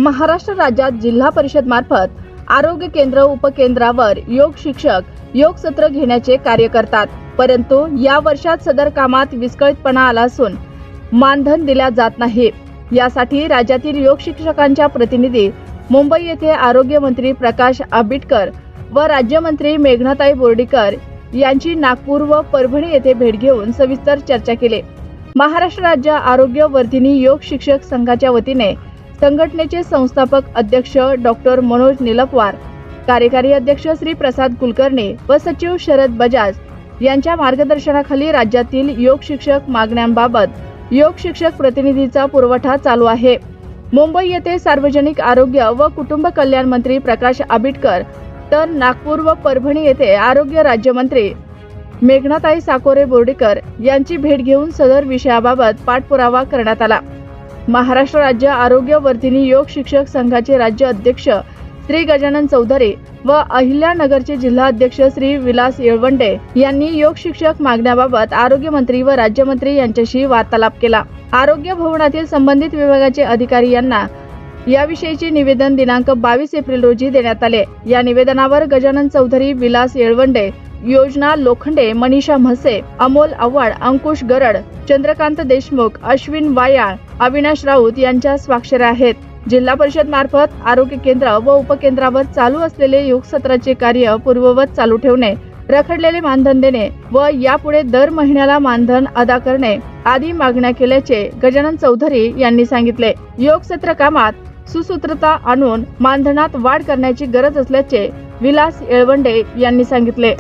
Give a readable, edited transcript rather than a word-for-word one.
महाराष्ट्र राज्यात जिल्हा परिषद मार्फत आरोग्य केंद्र उपकेंद्रावर योग शिक्षक योग सत्र घेण्याचे कार्य करतात, परंतु या वर्षात सदर कामात विस्कळीतपणा आला असून मानधन दिल्या जात नाही। यासाठी राज्यातील योग शिक्षकांच्या प्रतिनिधी मुंबई येथे आरोग्य मंत्री प्रकाश आंबेडकर व राज्यमंत्री मेघनाताई बोर्डीकर यांची नागपूर व परभणी येथे भेट घेऊन सविस्तर चर्चा केली। महाराष्ट्र राज्य आरोग्य वर्धिनी योग शिक्षक संघाच्या वतीने संघटनेचे संस्थापक अध्यक्ष डॉक्टर मनोज निलपवार, कार्यकारी अध्यक्ष श्री प्रसाद कुलकर्णी व सचिव शरद बजाज यांच्या मार्गदर्शनाखाली राज्यातील योग शिक्षक मागण्यांबाबत योग शिक्षक प्रतिनिधीचा पुरवठा चालू आहे। मुंबई येथे सार्वजनिक आरोग्य व कुटुंब कल्याण मंत्री प्रकाश आंबेडकर तर नागपूर व परभणी येथे आरोग्य राज्यमंत्री मेघनाताई साकोरे बोर्डीकर यांची भेट घेऊन सदर विषयाबाबत पाठपुरावा करण्यात आला। महाराष्ट्र राज्य आरोग्य वर्धिनी योग शिक्षक संघाचे राज्य अध्यक्ष श्री गजानन चौधरी व अहिल्यानगरचे जिल्हा अध्यक्ष श्री विलास येळवंडे यांनी योग शिक्षक मागण्याबाबत आरोग्य मंत्री व राज्यमंत्री यांच्याशी वार्तालाप केला। आरोग्य भवनातील संबंधित विभागाचे अधिकारी यांना याविषयीचे निवेदन दिनांक 22 एप्रिल रोजी देण्यात आले। या निवेदनावर गजानन चौधरी, विलास येळवंडे, योजना लोखंडे, मनीषा म्हसे, अमोल आव्हाड, अंकुश गरड, चंद्रकांत देशमुख, अश्विन वायाळ, अविनाश राऊत यांच्या स्वाक्षऱ्या आहेत। जिल्हा परिषद मार्फत आरोग्य केंद्र व उपकेंद्रावर चालू असलेले योग सत्राचे कार्य पूर्ववत चालू ठेवणे, रखडलेले मानधन देणे व यापुढे दर महिन्याला मानधन अदा करणे आदी मागण्या केल्याचे गजानन चौधरी यांनी सांगितले। योग सत्र कामात सुसूत्रता आणून मानधनात वाढ करण्याची गरज असल्याचे विलास येळवंडे यांनी सांगितले।